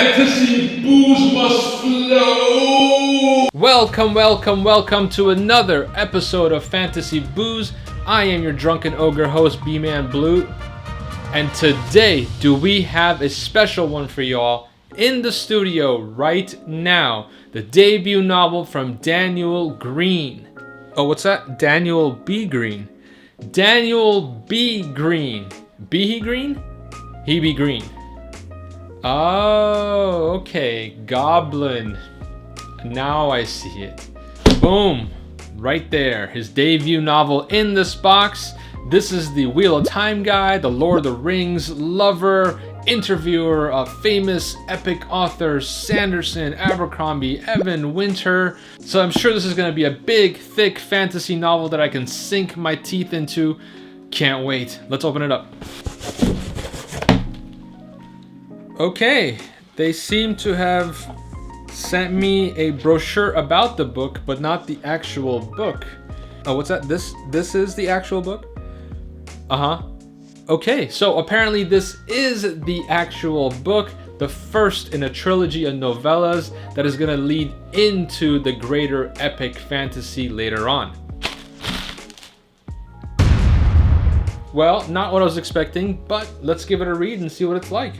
Fantasy booze must flow! Welcome to another episode of Fantasy Booze. I am your drunken ogre host, B-Man Blue. And today, do we have a special one for y'all in the studio right now. The debut novel from Daniel Greene. Oh, what's that? Daniel B. Greene. Daniel B. Greene. Be he green? He be green. Oh, okay. Goblin. Now I see it. Boom. Right there. His debut novel in this box. This is the Wheel of Time guy, the Lord of the Rings lover, interviewer of famous epic authors Sanderson, Abercrombie, Evan Winter. So I'm sure this is going to be a big, thick fantasy novel that I can sink my teeth into. Can't wait. Let's open it up. Okay, they seem to have sent me a brochure about the book, but not the actual book. Oh, what's that? This is the actual book? Okay, so apparently this is the actual book, the first in a trilogy of novellas that is going to lead into the greater epic fantasy later on. Well, not what I was expecting, but let's give it a read and see what it's like.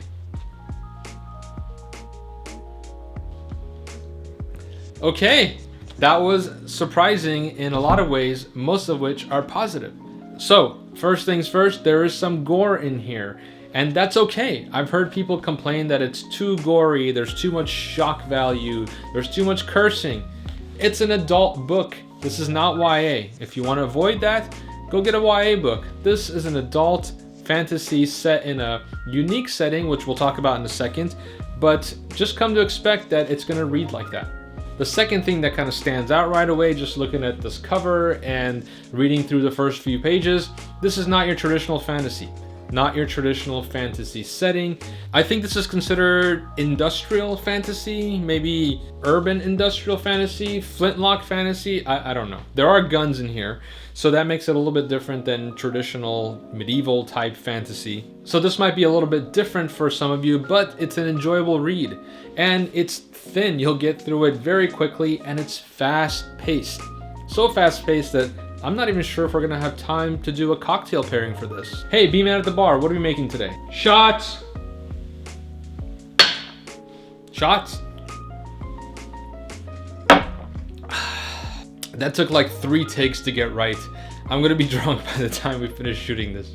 Okay, that was surprising in a lot of ways, most of which are positive. So, first things first, there is some gore in here, and that's okay. I've heard people complain that it's too gory, there's too much shock value, there's too much cursing. It's an adult book. This is not YA. If you want to avoid that, go get a YA book. This is an adult fantasy set in a unique setting, which we'll talk about in a second, but just come to expect that it's going to read like that. The second thing that kind of stands out right away, just looking at this cover and reading through the first few pages, this is not your traditional fantasy. Not your traditional fantasy setting. I think this is considered industrial fantasy, maybe urban industrial fantasy, flintlock fantasy, I don't know. There are guns in here, so that makes it a little bit different than traditional medieval type fantasy. So this might be a little bit different for some of you, but it's an enjoyable read. And it's thin, you'll get through it very quickly, and it's fast-paced. So fast-paced that I'm not even sure if we're gonna have time to do a cocktail pairing for this. Hey, B-Man at the bar, what are we making today? Shots! Shots? That took like 3 takes to get right. I'm gonna be drunk by the time we finish shooting this.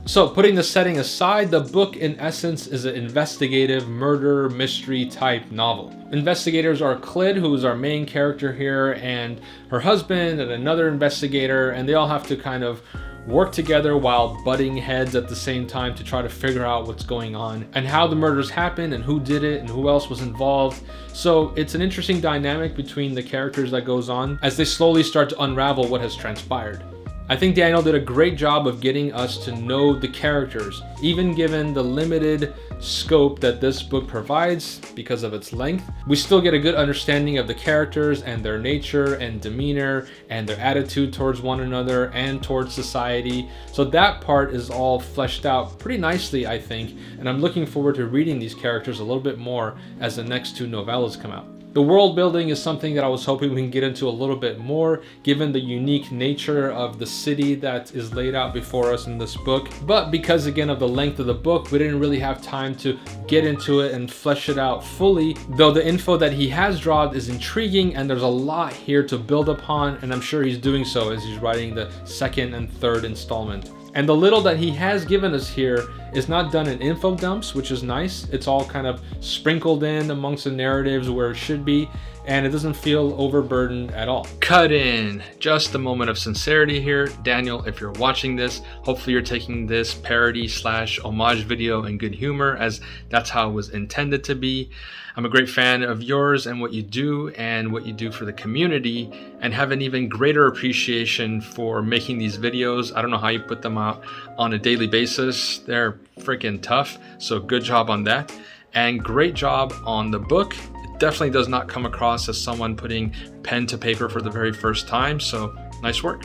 So, putting the setting aside, the book in essence is an investigative murder mystery type novel. Investigators are Clyd, who is our main character here, and her husband and another investigator, and they all have to kind of work together while butting heads at the same time to try to figure out what's going on and how the murders happened and who did it and who else was involved. So it's an interesting dynamic between the characters that goes on as they slowly start to unravel what has transpired. I think Daniel did a great job of getting us to know the characters, even given the limited scope that this book provides because of its length. We still get a good understanding of the characters and their nature and demeanor and their attitude towards one another and towards society. So that part is all fleshed out pretty nicely, I think, and I'm looking forward to reading these characters a little bit more as the next 2 novellas come out. The world building is something that I was hoping we can get into a little bit more, given the unique nature of the city that is laid out before us in this book. But because again of the length of the book, we didn't really have time to get into it and flesh it out fully, though the info that he has dropped is intriguing and there's a lot here to build upon, and I'm sure he's doing so as he's writing the 2nd and 3rd installment. And the little that he has given us here is not done in info dumps, which is nice. It's all kind of sprinkled in amongst the narratives where it should be, and it doesn't feel overburdened at all. Cut in. Just a moment of sincerity here. Daniel, if you're watching this, hopefully you're taking this parody / homage video in good humor, as that's how it was intended to be. I'm a great fan of yours and what you do for the community, and have an even greater appreciation for making these videos. I don't know how you put them out on a daily basis. They're freaking tough, so good job on that. And great job on the book. It definitely does not come across as someone putting pen to paper for the very first time, so nice work.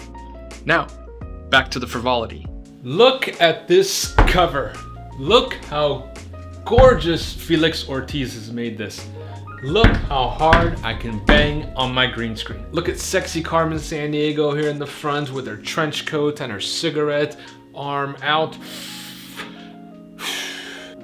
Now, back to the frivolity. Look at this cover. Look how gorgeous Felix Ortiz has made this. Look how hard I can bang on my green screen. Look at sexy Carmen Sandiego here in the front with her trench coat and her cigarette, arm out.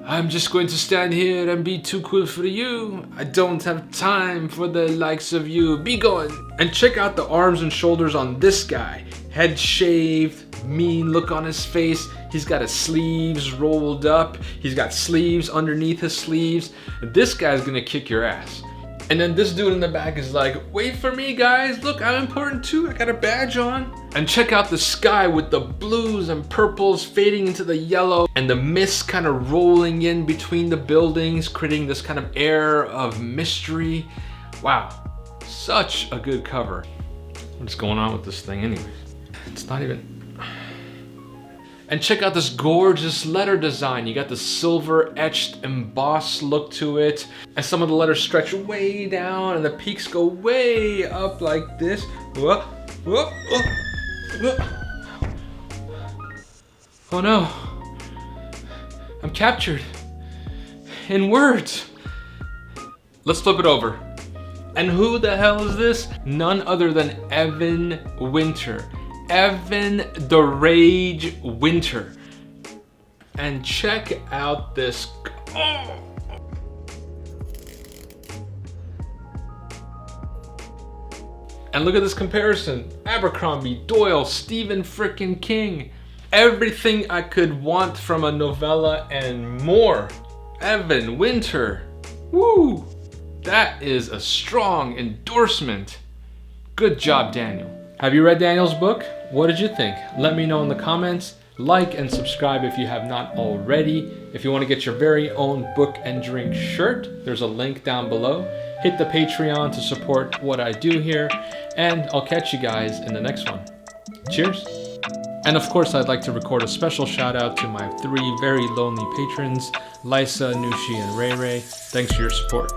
I'm just going to stand here and be too cool for you. I don't have time for the likes of you. Be going. And check out the arms and shoulders on this guy. Head shaved, mean look on his face. He's got his sleeves rolled up. He's got sleeves underneath his sleeves. And this guy's gonna kick your ass. And then this dude in the back is like, wait for me guys, look, I'm important too, I got a badge on. And check out the sky with the blues and purples fading into the yellow and the mist kind of rolling in between the buildings, creating this kind of air of mystery. Wow, such a good cover. What's going on with this thing anyways? It's not even... And check out this gorgeous letter design. You got the silver etched embossed look to it. And some of the letters stretch way down and the peaks go way up like this. Whoa, whoa, whoa, whoa. Oh no. I'm captured. In words. Let's flip it over. And who the hell is this? None other than Evan Winter. Evan the Rage Winter. And check out this. Oh. And look at this comparison. Abercrombie, Doyle, Stephen frickin' King. Everything I could want from a novella and more. Evan Winter. Woo! That is a strong endorsement. Good job, Daniel. Have you read Daniel's book? What did you think? Let me know in the comments. Like and subscribe if you have not already. If you want to get your very own book and drink shirt, there's a link down below. Hit the Patreon to support what I do here, and I'll catch you guys in the next one. Cheers. And of course, I'd like to record a special shout out to my 3 very lonely patrons, Lysa, Nushi, and Ray Ray. Thanks for your support.